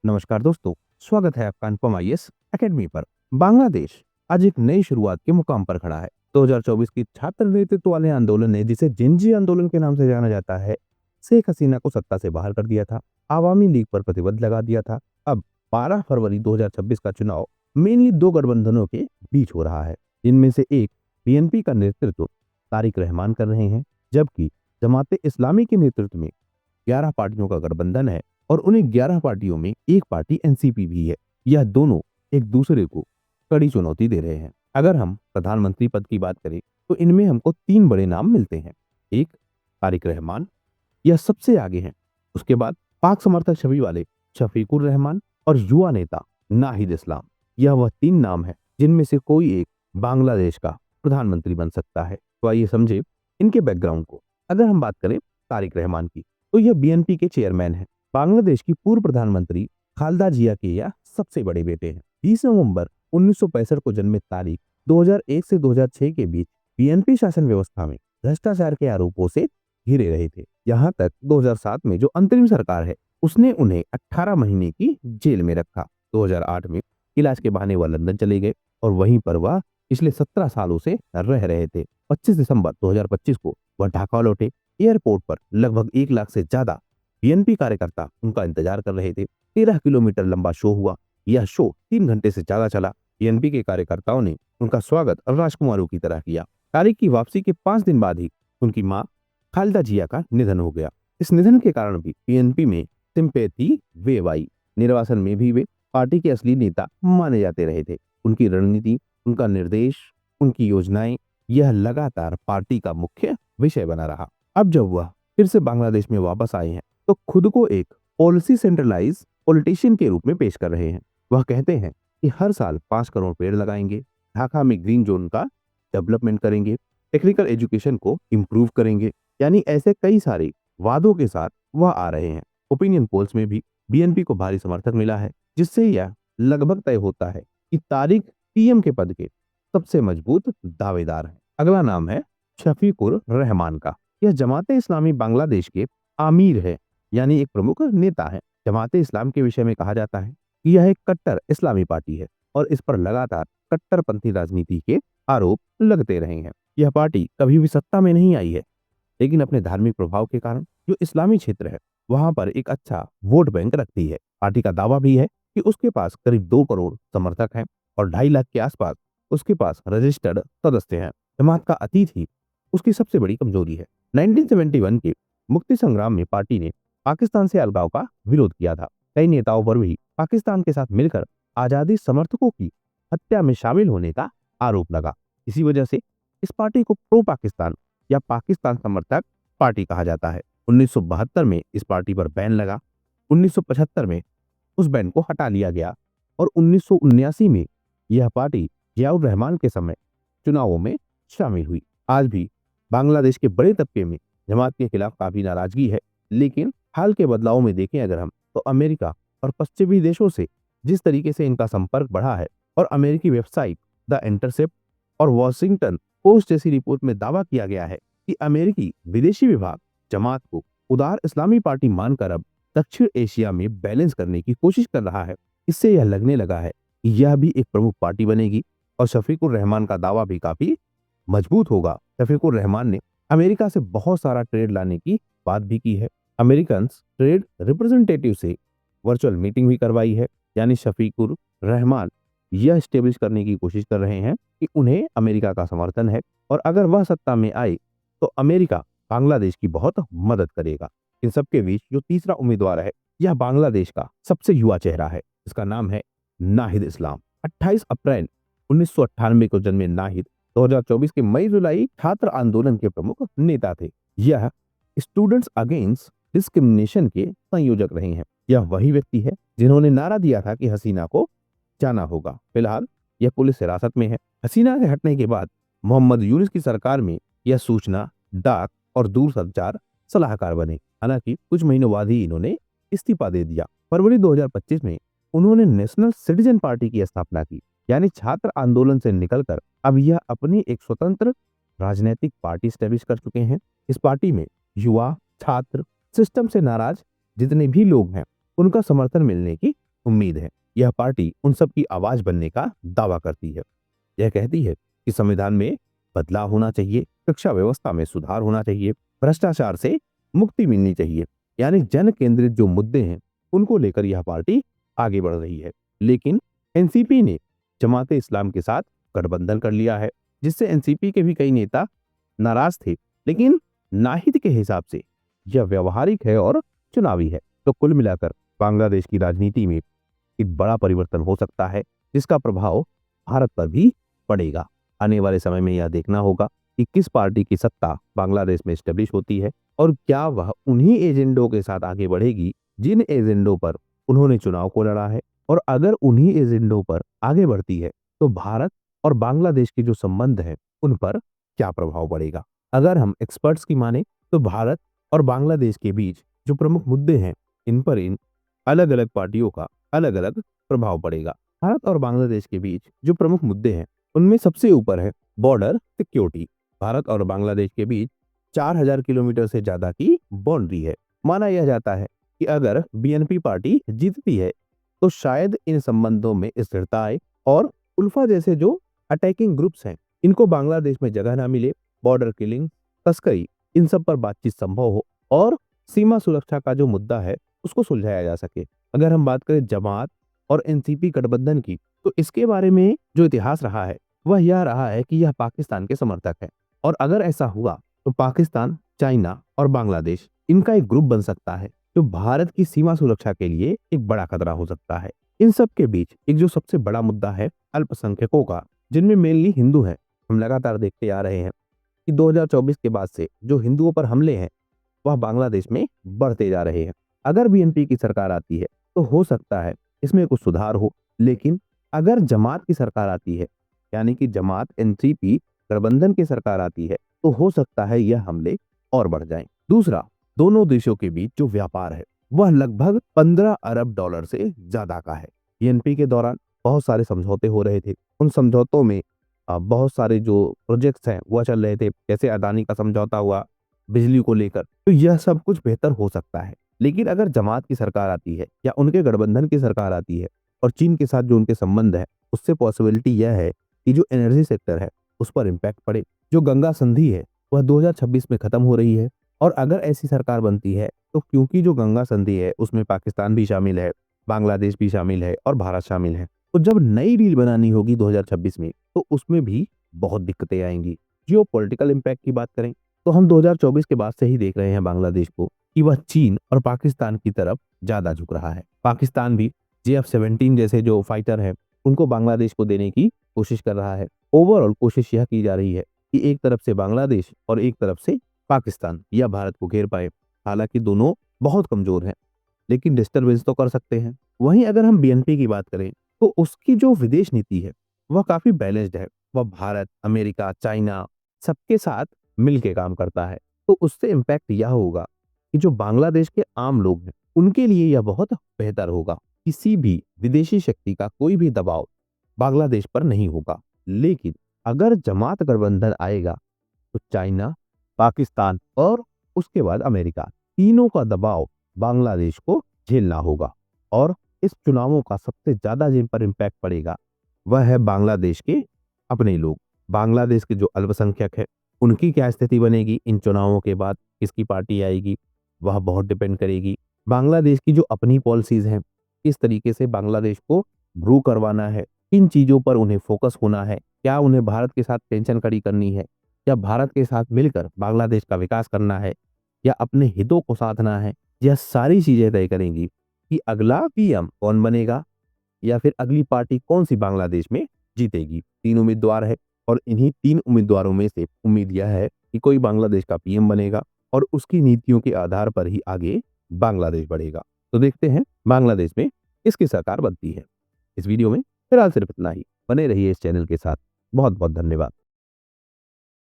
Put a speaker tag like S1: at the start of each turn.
S1: नमस्कार दोस्तों, स्वागत है आपका अनुपम आईएएस एकेडमी पर। बांग्लादेश आज एक नई शुरुआत के मुकाम पर खड़ा है। 2024 की छात्र नेतृत्व वाले आंदोलन ने, जिसे जिंजी आंदोलन के नाम से जाना जाता है, शेख हसीना को सत्ता से बाहर कर दिया था, आवामी लीग पर प्रतिबंध लगा दिया था। अब 12 फरवरी 2026 का चुनाव मेनली दो गठबंधनों के बीच हो रहा है, जिनमें से एक बीएनपी का नेतृत्व तारिक रहमान कर रहे हैं, जबकि जमाते इस्लामी के नेतृत्व में 11 पार्टियों का गठबंधन है और उन्हीं 11 पार्टियों में एक पार्टी एनसीपी भी है। यह दोनों एक दूसरे को कड़ी चुनौती दे रहे हैं। अगर हम प्रधानमंत्री पद की बात करें तो इनमें हमको तीन बड़े नाम मिलते हैं। एक, तारिक रहमान, यह सबसे आगे हैं। उसके बाद पाक समर्थक छवि वाले शफीकुर रहमान और युवा नेता नाहिद इस्लाम। यह वह तीन नाम है जिनमें से कोई एक बांग्लादेश का प्रधानमंत्री बन सकता है। तो आइए समझे इनके बैकग्राउंड को। अगर हम बात करें तारिक रहमान की, तो यह बीएनपी के चेयरमैन है। बांग्लादेश की पूर्व प्रधानमंत्री खालदा जिया के यह सबसे बड़े बेटे हैं। 20 नवंबर 1965 को जन्मे तारिक 2001 से 2006 के बीच बीएनपी शासन व्यवस्था में भ्रष्टाचार के आरोपों से घिरे रहे थे। यहाँ तक 2007 में जो अंतरिम सरकार है, उसने उन्हें 18 महीने की जेल में रखा। 2008 में इलाज के बहाने वह लंदन चले गए और वहीं पर वह पिछले 17 सालों से रह रहे थे। 25 दिसंबर 2025 को वह ढाका लौटे। एयरपोर्ट पर लगभग 1 लाख से ज्यादा बीएनपी कार्यकर्ता उनका इंतजार कर रहे थे। 13 किलोमीटर लंबा शो हुआ। यह शो 3 घंटे से ज्यादा चला। बीएनपी के कार्यकर्ताओं ने उनका स्वागत राजकुमारों की तरह किया। तारिक की वापसी के 5 दिन बाद ही उनकी मां खालिदा जिया का निधन हो गया। इस निधन के कारण भी बीएनपी में सिंपैथी वेव आई। निर्वाचन में भी वे पार्टी के असली नेता माने जाते रहे थे। उनकी रणनीति, उनका निर्देश, उनकी योजनाएं, यह लगातार पार्टी का मुख्य विषय बना रहा। अब जब वह फिर से बांग्लादेश में वापस आए हैं तो खुद को एक पॉलिसी सेंट्रलाइज पॉलिटिशियन के रूप में पेश कर रहे हैं। वह कहते हैं कि हर साल 5 करोड़ पेड़ लगाएंगे, ढाका में ग्रीन जोन का डेवलपमेंट करेंगे, टेक्निकल एजुकेशन को इम्प्रूव करेंगे। यानी ऐसे कई सारे वादों के साथ वह आ रहे हैं। ओपिनियन पोल्स में भी बीएनपी को भारी समर्थक मिला है, जिससे यह लगभग तय होता है कि तारिक पीएम के पद के सबसे मजबूत दावेदार हैं। अगला नाम है शफीकुर रहमान का। यह जमाते इस्लामी बांग्लादेश के आमिर है, यानी एक प्रमुख नेता है। जमाते इस्लाम के विषय में कहा जाता है कि यह एक कट्टर इस्लामी पार्टी है और इस पर लगातार कट्टरपंथी राजनीति के आरोप लगते रहे हैं। यह पार्टी कभी भी सत्ता में नहीं आई है, लेकिन अपने धार्मिक प्रभाव के कारण जो इस्लामी क्षेत्र है वहां पर एक अच्छा वोट बैंक रखती है। पार्टी का दावा भी है कि उसके पास करीब 2 करोड़ समर्थक हैं और 2.5 लाख के आसपास उसके पास रजिस्टर्ड सदस्य हैं। जमात का अतीत ही उसकी सबसे बड़ी कमजोरी है। 1971 के मुक्ति संग्राम में पार्टी ने पाकिस्तान से अलगाव का विरोध किया था। कई नेताओं पर भी पाकिस्तान के साथ मिलकर आजादी समर्थकों की हत्या में शामिल होने का आरोप लगा। इसी वजह से इस पार्टी को प्रो पाकिस्तान या पाकिस्तान समर्थक पार्टी कहा जाता है। 1972 में इस पार्टी पर बैन लगा। 1975 में उस बैन को हटा लिया गया और 1979 में यह पार्टी जियाउर रहमान के समय चुनावों में शामिल हुई। आज भी बांग्लादेश के बड़े तबके में जमात के खिलाफ काफी नाराजगी है, लेकिन हाल के बदलावों में देखें अगर हम, तो अमेरिका और पश्चिमी देशों से जिस तरीके से इनका संपर्क बढ़ा है और अमेरिकी वेबसाइट द इंटरसेप्ट और वॉशिंगटन पोस्ट जैसी रिपोर्ट में दावा किया गया है कि अमेरिकी विदेशी विभाग जमात को उदार इस्लामी पार्टी मानकर अब दक्षिण एशिया में बैलेंस करने की कोशिश कर रहा है। इससे यह लगने लगा है कि यह भी एक प्रमुख पार्टी बनेगी और शफीकुर रहमान का दावा भी काफी मजबूत होगा। शफीकुर रहमान ने अमेरिका से बहुत सारा ट्रेड लाने की बात भी की है। अमेरिकन ट्रेड रिप्रेजेंटेटिव से वर्चुअल मीटिंग भी करवाई है। यानी शफीकुर रहमान यह स्टेब्लिश करने की कोशिश कर रहे हैं कि उन्हें अमेरिका का समर्थन है और अगर वह सत्ता में आए तो अमेरिका बांग्लादेश की बहुत मदद करेगा। इन सबके बीच जो तीसरा उम्मीदवार है, यह बांग्लादेश का सबसे युवा चेहरा है। इसका नाम है नाहिद इस्लाम। 28 अप्रैल 1998 को जन्मे नाहिद 2024 के मई जुलाई छात्र आंदोलन के प्रमुख नेता थे। यह स्टूडेंट्स अगेंस्ट डिस्क्रिमिनेशन के संयोजक रहे हैं। यह वही व्यक्ति है जिन्होंने नारा दिया था कि हसीना को जाना होगा। फिलहाल यह पुलिस हिरासत में है। हसीना के हटने के बाद मोहम्मद यूनुस की सरकार में यह सूचना, डाक और दूरसंचार सलाहकार बने। हालांकि कुछ महीनों बाद ही इन्होंने इस्तीफा दे दिया। फरवरी 2025 में उन्होंने नेशनल सिटीजन पार्टी की स्थापना की, यानी छात्र आंदोलन से निकलकर अब यह अपनी एक स्वतंत्र राजनीतिक पार्टी स्टैब्लिश कर चुके हैं। इस पार्टी में युवा, छात्र, सिस्टम से नाराज जितने भी लोग हैं, उनका समर्थन मिलने की उम्मीद है। यह पार्टी उन सब की आवाज बनने का दावा करती है। यह कहती है कि संविधान में बदलाव होना चाहिए, शिक्षा व्यवस्था में सुधार होना चाहिए, भ्रष्टाचार से मुक्ति मिलनी चाहिए। यानी जन केंद्रित जो मुद्दे हैं उनको लेकर यह पार्टी आगे बढ़ रही है। लेकिन एनसीपी ने जमाते इस्लाम के साथ गठबंधन कर लिया है, जिससे एनसीपी के भी कई नेता नाराज थे। लेकिन नाहिद के हिसाब से यह व्यवहारिक है और चुनावी है। तो कुल मिलाकर बांग्लादेश की राजनीति में एक बड़ा परिवर्तन हो सकता है, जिसका प्रभाव भारत पर भी पड़ेगा। आने वाले समय में यह देखना होगा कि किस पार्टी की सत्ता बांग्लादेश में स्टेब्लिश होती है और क्या वह उन्हीं एजेंडों के साथ आगे बढ़ेगी जिन एजेंडों पर उन्होंने चुनाव को लड़ा है। और अगर उन्हीं एजेंडों पर आगे बढ़ती है तो भारत और बांग्लादेश के जो संबंध है उन पर क्या प्रभाव पड़ेगा। अगर हम एक्सपर्ट्स की माने तो भारत और बांग्लादेश के बीच जो प्रमुख मुद्दे हैं इन अलग अलग पार्टियों का अलग अलग प्रभाव पड़ेगा। भारत और बांग्लादेश के बीच जो प्रमुख मुद्दे हैं उनमें सबसे ऊपर है बॉर्डर सिक्योरिटी। भारत और बांग्लादेश के बीच 4000 किलोमीटर से ज्यादा की बाउंड्री है। माना यह जाता है कि अगर बीएनपी पार्टी जीतती है तो शायद इन संबंधों में स्थिरता आए और उल्फा जैसे जो अटैकिंग ग्रुप्स हैं इनको बांग्लादेश में जगह ना मिले। बॉर्डर किलिंग, तस्करी, इन सब पर बातचीत संभव हो और सीमा सुरक्षा का जो मुद्दा है उसको सुलझाया जा सके। अगर हम बात करें जमात और एनसीपी गठबंधन की तो इसके बारे में जो इतिहास रहा है वह यह रहा है कि यह पाकिस्तान के समर्थक है। और अगर ऐसा हुआ तो पाकिस्तान, चाइना और बांग्लादेश इनका एक ग्रुप बन सकता है जो भारत की सीमा सुरक्षा के लिए एक बड़ा खतरा हो सकता है। इन सब के बीच एक जो सबसे बड़ा मुद्दा है अल्पसंख्यकों का, जिनमें मेनली हिंदू हैं। हम लगातार देखते आ रहे हैं कि 2024 के बाद से जो हिंदुओं पर हमले हैं वह बांग्लादेश में बढ़ते जा रहे हैं। अगर बीएनपी की सरकार आती है तो हो सकता है इसमें कुछ सुधार हो। लेकिन अगर जमात की सरकार आती है, यानी कि जमात एनसीपी गठबंधन की सरकार आती है, तो हो सकता है यह हमले और बढ़ जाएं। दूसरा, दोनों देशों के बीच जो व्यापार है वह लगभग 15 अरब डॉलर से ज्यादा का है। बीएनपी के दौरान बहुत सारे समझौते हो रहे थे। उन समझौतों में बहुत सारे जो प्रोजेक्ट्स हैं वह चल रहे थे, जैसे अदानी का समझौता हुआ बिजली को लेकर। तो यह सब कुछ बेहतर हो सकता है। लेकिन अगर जमात की सरकार आती है या उनके गठबंधन की सरकार आती है और चीन के साथ जो उनके संबंध है उससे पॉसिबिलिटी यह है कि जो एनर्जी सेक्टर है उस पर इम्पैक्ट पड़े। जो गंगा संधि है वह 2026 में खत्म हो रही है और अगर ऐसी सरकार बनती है तो क्योंकि जो गंगा संधि है उसमें पाकिस्तान भी शामिल है, बांग्लादेश भी शामिल है और भारत शामिल है। तो जब नई डील बनानी होगी 2026 में तो उसमें भी बहुत दिक्कतें आएंगी। जियो पॉलिटिकल इम्पैक्ट की बात करें तो हम 2024 के बाद से ही देख रहे हैं बांग्लादेश को कि वह चीन और पाकिस्तान की तरफ ज्यादा झुक रहा है। पाकिस्तान भी JF-17 जैसे जो फाइटर हैं उनको बांग्लादेश को देने की कोशिश कर रहा है। ओवरऑल कोशिश यह की जा रही है कि एक तरफ से बांग्लादेश और एक तरफ से पाकिस्तान या भारत को घेर पाए। हालांकि दोनों बहुत कमजोर हैं लेकिन डिस्टरबेंस तो कर सकते हैं। वहीं अगर हम बीएनपी की बात करें तो उसकी जो विदेश नीति है वह काफी बैलेंस्ड है। वह भारत, अमेरिका, चाइना सबके साथ मिलके काम करता है। तो उससे इम्पैक्ट यह होगा कि जो बांग्लादेश के आम लोग हैं उनके लिए यह बहुत बेहतर होगा। किसी भी विदेशी शक्ति का कोई भी दबाव बांग्लादेश पर नहीं होगा। लेकिन अगर जमात गठबंधन आएगा तो चाइना, पाकिस्तान और उसके बाद अमेरिका, तीनों का दबाव बांग्लादेश को झेलना होगा। और इस चुनावों का सबसे ज्यादा जिन पर इम्पैक्ट पड़ेगा वह है बांग्लादेश के अपने लोग। बांग्लादेश के जो अल्पसंख्यक है उनकी क्या स्थिति बनेगी इन चुनावों के बाद, किसकी पार्टी आएगी, वह बहुत डिपेंड करेगी। बांग्लादेश की जो अपनी पॉलिसीज हैं, किस तरीके से बांग्लादेश को ग्रो करवाना है, किन चीजों पर उन्हें फोकस होना है, क्या उन्हें भारत के साथ टेंशन खड़ी करनी है या भारत के साथ मिलकर बांग्लादेश का विकास करना है या अपने हितों को साधना है। यह सारी चीजें तय करेंगी कि अगला पीएम कौन बनेगा या फिर अगली पार्टी कौन सी बांग्लादेश में जीतेगी। 3 उम्मीदवार है और इन्हीं 3 उम्मीदवारों में से उम्मीद यह है कि कोई बांग्लादेश का पीएम बनेगा और उसकी नीतियों के आधार पर ही आगे बांग्लादेश बढ़ेगा। तो देखते हैं बांग्लादेश में किसकी सरकार बनती है। इस वीडियो में फिलहाल सिर्फ इतना ही। बने रहिए इस चैनल के साथ। बहुत बहुत धन्यवाद।